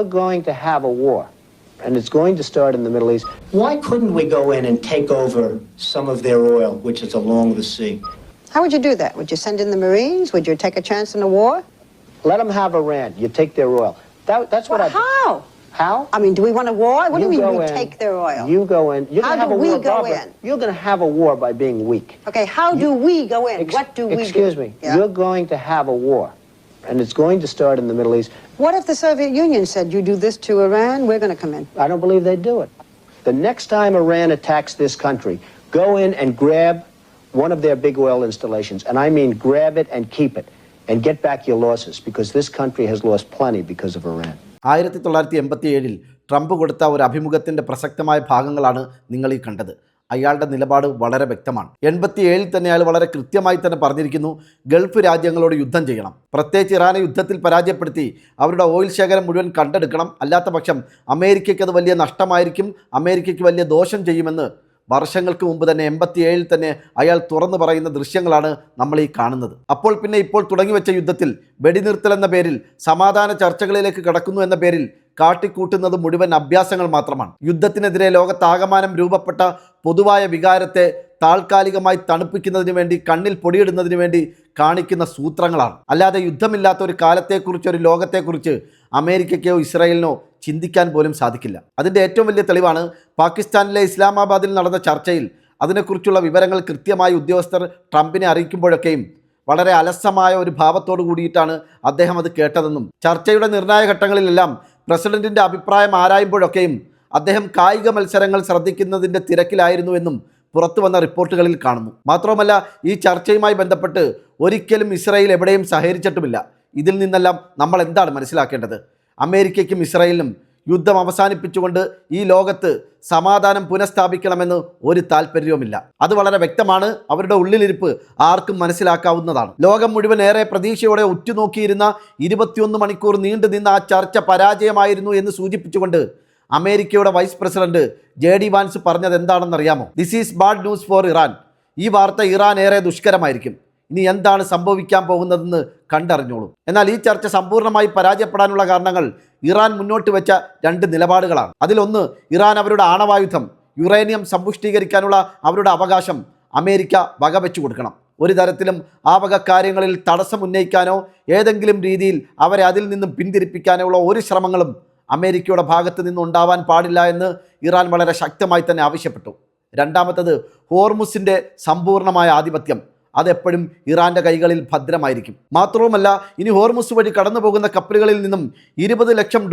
you're going to have a war, and it's going to start in the Middle East. Why couldn't we go in and take over some of their oil, which is along the sea? How would you do that? Would you send in the Marines? Would you take a chance in a war? Let them have Iran. You take their oil. That's what Well, how? How? I mean, do we want a war? What do You we go mean we in, take their oil? You go in. You're How going to have do a we war, go Barbara. in? You're going to have a war by being weak. Okay, how do we go in? What do we do? Excuse me. Yeah. You're going to have a war, and it's going to start in the Middle East. What if the Soviet Union said, you do this to Iran, we're going to come in? I don't believe they'd do it. The next time Iran attacks this country, go in and grab one of their big oil installations, and I mean grab it and keep it, and get back your losses, because this country has lost plenty because of Iran. 1987 Trump കൊടുത്ത ഒരു അഭിമുഖത്തിൻ്റെ പ്രസക്തമായ ഭാഗങ്ങളാണ് നിങ്ങൾ ഈ കണ്ടത്. അയാളുടെ നിലപാട് വളരെ വ്യക്തമാണ്. 87 തന്നെ അയാൾ വളരെ കൃത്യമായി തന്നെ പറഞ്ഞിരിക്കുന്നു, ഗൾഫ് രാജ്യങ്ങളോട് യുദ്ധം ചെയ്യണം, പ്രത്യേകിച്ച് ഇറാനെ യുദ്ധത്തിൽ പരാജയപ്പെടുത്തി അവരുടെ ഓയിൽ ശേഖരം മുഴുവൻ കണ്ടെടുക്കണം, അല്ലാത്ത പക്ഷം അമേരിക്കയ്ക്ക് അത് വലിയ നഷ്ടമായിരിക്കും, അമേരിക്കയ്ക്ക് വലിയ ദോഷം ചെയ്യുമെന്ന് വർഷങ്ങൾക്ക് മുമ്പ് തന്നെ 87 തന്നെ അയാൾ തുറന്നു പറയുന്ന ദൃശ്യങ്ങളാണ് നമ്മൾ ഈ കാണുന്നത്. അപ്പോൾ പിന്നെ ഇപ്പോൾ തുടങ്ങിവെച്ച യുദ്ധത്തിൽ വെടിനിർത്തൽ എന്ന പേരിൽ സമാധാന ചർച്ചകളിലേക്ക് കടക്കുന്നു എന്ന പേരിൽ കാട്ടിക്കൂട്ടുന്നത് മുഴുവൻ അഭ്യാസങ്ങൾ മാത്രമാണ്. യുദ്ധത്തിനെതിരെ ലോകത്താകമാനം രൂപപ്പെട്ട പൊതുവായ വികാരത്തെ താൽക്കാലികമായി തണുപ്പിക്കുന്നതിന് വേണ്ടി, കണ്ണിൽ പൊടിയിടുന്നതിന് വേണ്ടി കാണിക്കുന്ന സൂത്രങ്ങളാണ്. അല്ലാതെ യുദ്ധമില്ലാത്ത ഒരു കാലത്തെക്കുറിച്ച്, ഒരു ലോകത്തെക്കുറിച്ച് അമേരിക്കയ്ക്കോ ഇസ്രായേലിനോ ചിന്തിക്കാൻ പോലും സാധിക്കില്ല. അതിൻ്റെ ഏറ്റവും വലിയ തെളിവാണ് പാകിസ്ഥാനിലെ ഇസ്ലാമാബാദിൽ നടന്ന ചർച്ചയിൽ അതിനെക്കുറിച്ചുള്ള വിവരങ്ങൾ കൃത്യമായി ഉദ്യോഗസ്ഥർ ട്രംപിനെ അറിയിക്കുമ്പോഴൊക്കെയും വളരെ അലസമായ ഒരു ഭാവത്തോടു കൂടിയിട്ടാണ് അദ്ദേഹം അത് കേട്ടതെന്നും, ചർച്ചയുടെ നിർണായക ഘട്ടങ്ങളിലെല്ലാം പ്രസിഡന്റിൻ്റെ അഭിപ്രായം ആരായുമ്പോഴൊക്കെയും അദ്ദേഹം കായിക മത്സരങ്ങൾ ശ്രദ്ധിക്കുന്നതിൻ്റെ തിരക്കിലായിരുന്നുവെന്നും പുറത്തു വന്ന റിപ്പോർട്ടുകളിൽ കാണുന്നു. മാത്രവുമല്ല, ഈ ചർച്ചയുമായി ബന്ധപ്പെട്ട് ഒരിക്കലും ഇസ്രായേൽ എവിടെയും സഹകരിച്ചിട്ടുമില്ല. ഇതിൽ നിന്നെല്ലാം നമ്മൾ എന്താണ് മനസ്സിലാക്കേണ്ടത്? അമേരിക്കയ്ക്കും ഇസ്രായേലിനും യുദ്ധം അവസാനിപ്പിച്ചുകൊണ്ട് ഈ ലോകത്ത് സമാധാനം പുനഃസ്ഥാപിക്കണമെന്ന് ഒരു താല്പര്യവുമില്ല. അത് വളരെ വ്യക്തമാണ്. അവരുടെ ഉള്ളിലിരിപ്പ് ആർക്കും മനസ്സിലാക്കാവുന്നതാണ്. ലോകം മുഴുവൻ ഏറെ പ്രതീക്ഷയോടെ ഉറ്റുനോക്കിയിരുന്ന 21 മണിക്കൂർ നീണ്ടു നിന്ന ആ ചർച്ച പരാജയമായിരുന്നു എന്ന് സൂചിപ്പിച്ചുകൊണ്ട് അമേരിക്കയുടെ വൈസ് പ്രസിഡന്റ് JD വാൻസ് പറഞ്ഞത് എന്താണെന്നറിയാമോ? This is bad news for Iran. ഈ വാർത്ത ഇറാൻ ഏറെ ദുഷ്കരമായിരിക്കും. ഇനി എന്താണ് സംഭവിക്കാൻ പോകുന്നതെന്ന് കണ്ടറിഞ്ഞോളൂ. എന്നാൽ ഈ ചർച്ച സമ്പൂർണ്ണമായി പരാജയപ്പെടാനുള്ള കാരണങ്ങൾ ഇറാൻ മുന്നോട്ട് വെച്ച 2 നിലപാടുകളാണ്. അതിലൊന്ന്, ഇറാൻ അവരുടെ ആണവായുധം യുറേനിയം സമ്പുഷ്ടീകരിക്കാനുള്ള അവരുടെ അവകാശം അമേരിക്ക വകവെച്ചു കൊടുക്കണം. ഒരു തരത്തിലും ആ വക കാര്യങ്ങളിൽ തടസ്സം ഉന്നയിക്കാനോ ഏതെങ്കിലും രീതിയിൽ അവരെ അതിൽ നിന്നും പിന്തിരിപ്പിക്കാനോ ഉള്ള ഒരു ശ്രമങ്ങളും അമേരിക്കയുടെ ഭാഗത്ത് നിന്നുണ്ടാവാൻ പാടില്ല എന്ന് ഇറാൻ വളരെ ശക്തമായി തന്നെ ആവശ്യപ്പെട്ടു. രണ്ടാമത്തത്, ഹോർമുസിൻ്റെ സമ്പൂർണ്ണമായ ആധിപത്യം അതെപ്പോഴും ഇറാൻ്റെ കൈകളിൽ ഭദ്രമായിരിക്കും. മാത്രവുമല്ല, ഇനി ഹോർമുസ് വഴി കടന്നു പോകുന്ന കപ്പലുകളിൽ നിന്നും $20 ലക്ഷം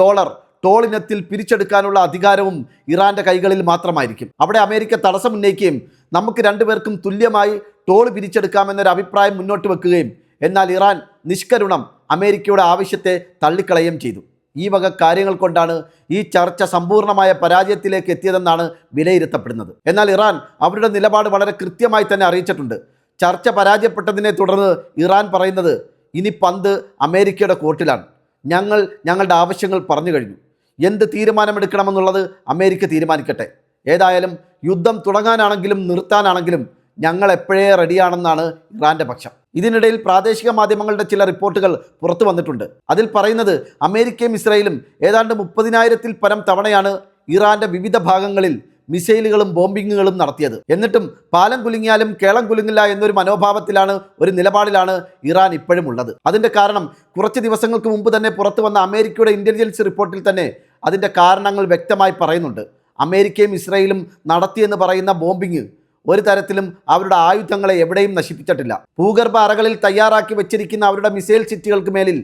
ടോൾ ഇനത്തിൽ പിരിച്ചെടുക്കാനുള്ള അധികാരവും ഇറാൻ്റെ കൈകളിൽ മാത്രമായിരിക്കും. അവിടെ അമേരിക്ക തടസ്സം ഉന്നയിക്കുകയും നമുക്ക് രണ്ടുപേർക്കും തുല്യമായി ടോൾ പിരിച്ചെടുക്കാമെന്നൊരു അഭിപ്രായം മുന്നോട്ട് വെക്കുകയും, എന്നാൽ ഇറാൻ നിഷ്കരുണം അമേരിക്കയുടെ ആവശ്യത്തെ തള്ളിക്കളയുകയും ചെയ്തു. ഈ വക കാര്യങ്ങൾ കൊണ്ടാണ് ഈ ചർച്ച സമ്പൂർണ്ണമായ പരാജയത്തിലേക്ക് എത്തിയതെന്നാണ് വിലയിരുത്തപ്പെടുന്നത്. എന്നാൽ ഇറാൻ അവരുടെ നിലപാട് വളരെ കൃത്യമായി തന്നെ അറിയിച്ചിട്ടുണ്ട്. ചർച്ച പരാജയപ്പെട്ടതിനെ തുടർന്ന് ഇറാൻ പറയുന്നത്, ഇനി പന്ത് അമേരിക്കയുടെ കോർട്ടിലാണ്. ഞങ്ങളുടെ ആവശ്യങ്ങൾ പറഞ്ഞു കഴിഞ്ഞു. എന്ത് തീരുമാനമെടുക്കണമെന്നുള്ളത് അമേരിക്ക തീരുമാനിക്കട്ടെ. ഏതായാലും യുദ്ധം തുടങ്ങാനാണെങ്കിലും നിർത്താനാണെങ്കിലും ഞങ്ങൾ എപ്പോഴേ റെഡിയാണെന്നാണ് ഇറാൻ്റെ പക്ഷം. ഇതിനിടയിൽ പ്രാദേശിക മാധ്യമങ്ങളുടെ ചില റിപ്പോർട്ടുകൾ പുറത്തു വന്നിട്ടുണ്ട്. അതിൽ പറയുന്നത്, അമേരിക്കയും ഇസ്രായേലും ഏതാണ്ട് 30,000-ൽ പരം തവണയാണ് ഇറാൻ്റെ വിവിധ ഭാഗങ്ങളിൽ മിസൈലുകളും ബോംബിങ്ങുകളും നടത്തിയത്. എന്നിട്ടും പാലം കുലുങ്ങിയാലും കേളം കുലുങ്ങില്ല എന്നൊരു മനോഭാവത്തിലാണ്, ഒരു നിലപാടിലാണ് ഇറാൻ ഇപ്പോഴും ഉള്ളത്. അതിൻ്റെ കാരണം കുറച്ച് ദിവസങ്ങൾക്ക് മുമ്പ് തന്നെ പുറത്തു വന്ന അമേരിക്കയുടെ ഇൻ്റലിജൻസ് റിപ്പോർട്ടിൽ തന്നെ അതിൻ്റെ കാരണങ്ങൾ വ്യക്തമായി പറയുന്നുണ്ട്. അമേരിക്കയും ഇസ്രായേലും നടത്തിയെന്ന് പറയുന്ന ബോംബിങ് ഒരു തരത്തിലും അവരുടെ ആയുധങ്ങളെ എവിടെയും നശിപ്പിച്ചിട്ടില്ല. ഭൂഗർഭ അറകളിൽ തയ്യാറാക്കി വെച്ചിരിക്കുന്ന അവരുടെ മിസൈൽ സിറ്റികൾക്ക് മേലിൽ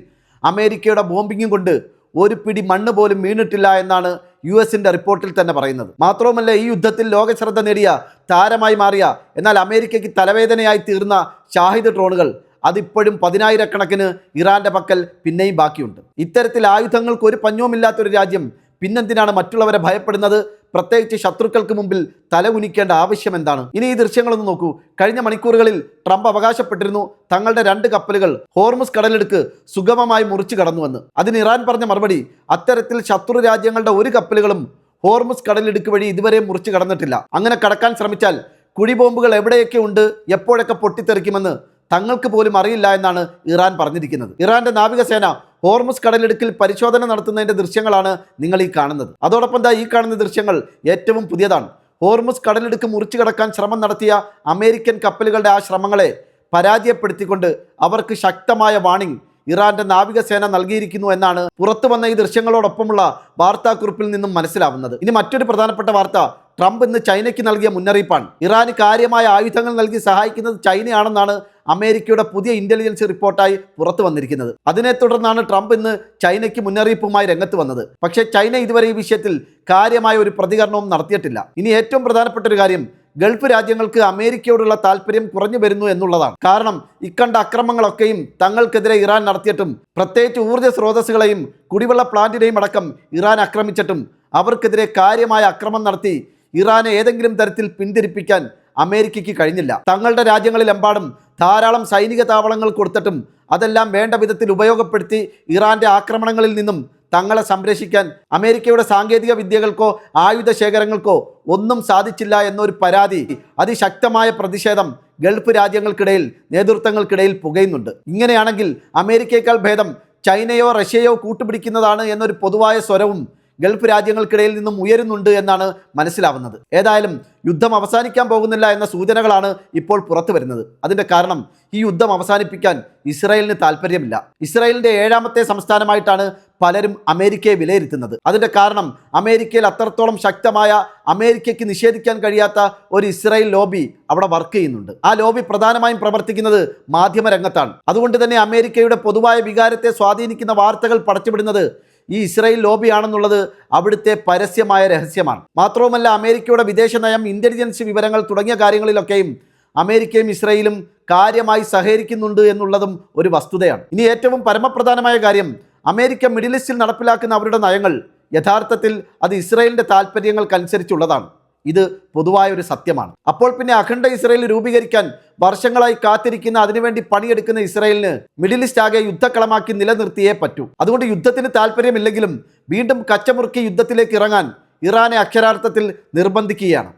അമേരിക്കയുടെ ബോംബിങ്ങും കൊണ്ട് ഒരു പിടി മണ്ണ് പോലും വീണിട്ടില്ല എന്നാണ് US-ൻ്റെ റിപ്പോർട്ടിൽ തന്നെ പറയുന്നത്. മാത്രവുമല്ല, ഈ യുദ്ധത്തിൽ ലോകശ്രദ്ധ നേടിയ താരമായി മാറിയ, എന്നാൽ അമേരിക്കയ്ക്ക് തലവേദനയായി തീർന്ന ഷാഹിദ് ഡ്രോണുകൾ അതിപ്പോഴും 10,000-കണക്കിന് ഇറാൻ്റെ പക്കൽ പിന്നെയും ബാക്കിയുണ്ട്. ഇത്തരത്തിൽ ആയുധങ്ങൾക്ക് ഒരു പഞ്ഞവുമില്ലാത്തൊരു രാജ്യം പിന്നെന്തിനാണ് മറ്റുള്ളവരെ ഭയപ്പെടുന്നത്? പ്രത്യേകിച്ച് ശത്രുക്കൾക്ക് മുമ്പിൽ തലകുനിക്കേണ്ട ആവശ്യം എന്താണ്? ഇനി ഈ ദൃശ്യങ്ങളൊന്ന് നോക്കൂ. കഴിഞ്ഞ മണിക്കൂറുകളിൽ ട്രംപ് അവകാശപ്പെട്ടിരുന്നു തങ്ങളുടെ 2 കപ്പലുകൾ ഹോർമുസ് കടലിടുക്ക് സുഗമമായി മുറിച്ചു കടന്നുവെന്ന്. അതിന് ഇറാൻ പറഞ്ഞ മറുപടി, അത്തരത്തിൽ ശത്രു രാജ്യങ്ങളുടെ ഒരു കപ്പലുകളും ഹോർമുസ് കടലിടുക്ക് വഴി ഇതുവരെ മുറിച്ചു കടന്നിട്ടില്ല. അങ്ങനെ കടക്കാൻ ശ്രമിച്ചാൽ കുഴിബോംബുകൾ എവിടെയൊക്കെ ഉണ്ട്, എപ്പോഴൊക്കെ പൊട്ടിത്തെറിക്കുമെന്ന് തങ്ങൾക്ക് പോലും അറിയില്ല എന്നാണ് ഇറാൻ പറഞ്ഞിരിക്കുന്നത്. ഇറാന്റെ നാവികസേന ഹോർമുസ് കടലിടുക്കിൽ പരിശോധന നടത്തുന്നതിൻ്റെ ദൃശ്യങ്ങളാണ് നിങ്ങൾ ഈ കാണുന്നത്. അതോടൊപ്പം ഈ കാണുന്ന ദൃശ്യങ്ങൾ ഏറ്റവും പുതിയതാണ്. ഹോർമുസ് കടലിടുക്ക് മുറിച്ചു കടക്കാൻ ശ്രമം നടത്തിയ അമേരിക്കൻ കപ്പലുകളുടെ ആ ശ്രമങ്ങളെ പരാജയപ്പെടുത്തിക്കൊണ്ട് അവർക്ക് ശക്തമായ വാണിംഗ് ഇറാന്റെ നാവികസേന നൽകിയിരിക്കുന്നു എന്നാണ് പുറത്തു വന്ന ഈ ദൃശ്യങ്ങളോടൊപ്പമുള്ള വാർത്താക്കുറിപ്പിൽ നിന്നും മനസ്സിലാവുന്നത്. ഇനി മറ്റൊരു പ്രധാനപ്പെട്ട വാർത്ത, ട്രംപ് ഇന്ന് ചൈനയ്ക്ക് നൽകിയ മുന്നറിയിപ്പാണ്. ഇറാന് കാര്യമായ ആയുധങ്ങൾ നൽകി സഹായിക്കുന്നത് ചൈനയാണെന്നാണ് അമേരിക്കയുടെ പുതിയ ഇന്റലിജൻസ് റിപ്പോർട്ടായി പുറത്തു വന്നിരിക്കുന്നത്. അതിനെ തുടർന്നാണ് ട്രംപ് ഇന്ന് ചൈനയ്ക്ക് മുന്നറിയിപ്പുമായി രംഗത്ത് വന്നത്. പക്ഷേ ചൈന ഇതുവരെ ഈ വിഷയത്തിൽ കാര്യമായ ഒരു പ്രതികരണവും നടത്തിയിട്ടില്ല. ഇനി ഏറ്റവും പ്രധാനപ്പെട്ട ഒരു കാര്യം, ഗൾഫ് രാജ്യങ്ങൾക്ക് അമേരിക്കയോടുള്ള താല്പര്യം കുറഞ്ഞു വരുന്നു എന്നുള്ളതാണ്. കാരണം ഇക്കണ്ട അക്രമങ്ങളൊക്കെയും തങ്ങൾക്കെതിരെ ഇറാൻ നടത്തിയിട്ടും, പ്രത്യേകിച്ച് ഊർജ്ജ സ്രോതസ്സുകളെയും കുടിവെള്ള പ്ലാന്റിനെയും അടക്കം ഇറാൻ ആക്രമിച്ചിട്ടും അവർക്കെതിരെ കാര്യമായ അക്രമം നടത്തി ഇറാനെ ഏതെങ്കിലും തരത്തിൽ പിന്തിരിപ്പിക്കാൻ അമേരിക്കയ്ക്ക് കഴിഞ്ഞില്ല. തങ്ങളുടെ രാജ്യങ്ങളിലെമ്പാടും ധാരാളം സൈനിക താവളങ്ങൾ കൊടുത്തിട്ടും അതെല്ലാം വേണ്ട വിധത്തിൽ ഉപയോഗപ്പെടുത്തി ഇറാന്റെ ആക്രമണങ്ങളിൽ നിന്നും തങ്ങളെ സംരക്ഷിക്കാൻ അമേരിക്കയുടെ സാങ്കേതിക വിദ്യകൾക്കോ ആയുധ ശേഖരങ്ങൾക്കോ ഒന്നും സാധിച്ചില്ല എന്നൊരു പരാതി, അതിശക്തമായ പ്രതിഷേധം ഗൾഫ് രാജ്യങ്ങൾക്കിടയിൽ, നേതൃത്വങ്ങൾക്കിടയിൽ പുകയുന്നുണ്ട്. ഇങ്ങനെയാണെങ്കിൽ അമേരിക്കയേക്കാൾ ഭേദം ചൈനയോ റഷ്യയോ കൂട്ടുപിടിക്കുന്നതാണ് എന്നൊരു പൊതുവായ സ്വരവും ഗൾഫ് രാജ്യങ്ങൾക്കിടയിൽ നിന്നും ഉയരുന്നുണ്ട് എന്നാണ് മനസ്സിലാവുന്നത്. ഏതായാലും യുദ്ധം അവസാനിക്കാൻ പോകുന്നില്ല എന്ന സൂചനകളാണ് ഇപ്പോൾ പുറത്തു വരുന്നത്. അതിൻ്റെ കാരണം, ഈ യുദ്ധം അവസാനിപ്പിക്കാൻ ഇസ്രായേലിന് താല്പര്യമില്ല. ഇസ്രായേലിൻ്റെ 7ാമത്തെ സംസ്ഥാനമായിട്ടാണ് പലരും അമേരിക്കയെ വിലയിരുത്തുന്നത്. അതിൻ്റെ കാരണം, അമേരിക്കയിൽ അത്രത്തോളം ശക്തമായ, അമേരിക്കയ്ക്ക് നിഷേധിക്കാൻ കഴിയാത്ത ഒരു ഇസ്രായേൽ ലോബി അവിടെ വർക്ക് ചെയ്യുന്നുണ്ട്. ആ ലോബി പ്രധാനമായും പ്രവർത്തിക്കുന്നത് മാധ്യമരംഗത്താണ്. അതുകൊണ്ട് തന്നെ അമേരിക്കയുടെ പൊതുവായ വികാരത്തെ സ്വാധീനിക്കുന്ന വാർത്തകൾ പടച്ചുവിടുന്നത് ഈ ഇസ്രായേൽ ലോബിയാണെന്നുള്ളത് അവിടുത്തെ പരസ്യമായ രഹസ്യമാണ്. മാത്രവുമല്ല, അമേരിക്കയുടെ വിദേശ നയം, ഇന്റലിജൻസ് വിവരങ്ങൾ തുടങ്ങിയ കാര്യങ്ങളിലൊക്കെയും അമേരിക്കയും ഇസ്രായേലും കാര്യമായി സഹകരിക്കുന്നുണ്ട് എന്നുള്ളതും ഒരു വസ്തുതയാണ്. ഇനി ഏറ്റവും പരമപ്രധാനമായ കാര്യം, അമേരിക്ക മിഡിൽ ഈസ്റ്റിൽ നടപ്പിലാക്കുന്ന അവരുടെ നയങ്ങൾ യഥാർത്ഥത്തിൽ അത് ഇസ്രായേലിൻ്റെ താല്പര്യങ്ങൾക്കനുസരിച്ചുള്ളതാണ്. ഇത് പൊതുവായ ഒരു സത്യമാണ്. അപ്പോൾ പിന്നെ അഖണ്ഡ ഇസ്രായേൽ രൂപീകരിക്കാൻ വർഷങ്ങളായി കാത്തിരിക്കുന്ന, അതിനുവേണ്ടി പണിയെടുക്കുന്ന ഇസ്രായേലിന് മിഡിൽ ഈസ്റ്റ് ആകെ യുദ്ധക്കളമാക്കി നിലനിർത്തിയേ പറ്റൂ. അതുകൊണ്ട് യുദ്ധത്തിന് താല്പര്യമില്ലെങ്കിലും വീണ്ടും കച്ചമുറുക്കി യുദ്ധത്തിലേക്ക് ഇറങ്ങാൻ ഇറാനെ അക്ഷരാർത്ഥത്തിൽ നിർബന്ധിക്കുകയാണ്.